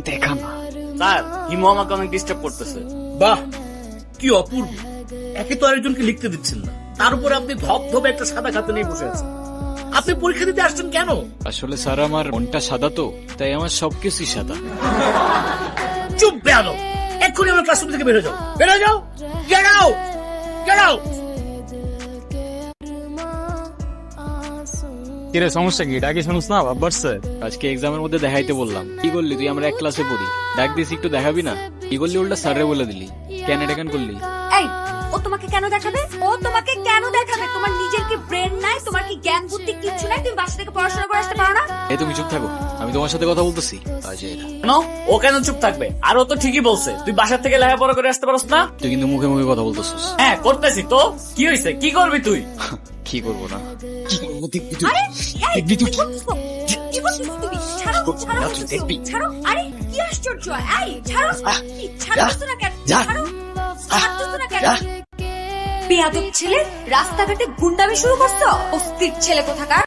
দেখা না। স্যার হিমু আমাকে অনেক ডিস্টার্ব করতেছে। বাহ, কি অপূর্ব! একে তো আরেকজনকে লিখতে দিচ্ছেন না, তার উপরে আপনি ধপধপে একটা সাদা খাতা নিয়ে বসে আছেন। আপনি পরীক্ষা দিতে আসছেন কেন? আসলে স্যার আমার মনটা সাদা তো, তাই আমার সবকিছুই সাদা। চুপ বেয়াদব! এক্ষুনি আমার ক্লাসরুম থেকে বেরো যাও, বেরো যাও, গেট আউট, গেট আউট! কিরে সমস্যা কি? ডাকি শুনুস না, ভাব বাড়ছে। আজকে এক্সামের মধ্যে দেখাইতে বললাম, কি করলি তুই? আমরা এক ক্লাসে পড়ি, ডাক দিস একটু দেখাবি না? কি করলি? উল্টা স্যারে বলে দিলি, কেন এটা কেন করলি? এই, ও তোমাকে কেন দেখাবে? ও তোমাকে কেন দেখাবে? তোমার নিজের কি ব্রেন নাই? তোমার কি জ্ঞান বুদ্ধি কিচ্ছু নাই? তুমি বাসা থেকে পড়াশোনা করে আসতে পারো না? এই তুমি চুপ থাকো, আমি তোমার সাথে কথা বলতেছি। কেন? ও কেন চুপ থাকবে? আর ও তো ঠিকই বলছে, তুই বাসা থেকে লেখাপড়া করে আসতে পারস না। তুই কিন্তু মুখে মুখে কথা বলতেছিস। হ্যাঁ করতেছি তো, কি হয়েছে? কি করবি তুই? কি করবো না? আরে, এই, কি করতেছো? কি করতেছো তুমি? ছাড়ো, ছাড়ো, ছাড়ো। আরে, কি আশ্চর্য! এই, ছাড়ো, কি ছাড়তেছো না কেন? ছাড়ো, ছাড়তেছো না কেন? বেয়াদব ছেলে, রাস্তাঘাটে গুন্ডামি শুরু করছো? অস্থির ছেলে কোথাকার।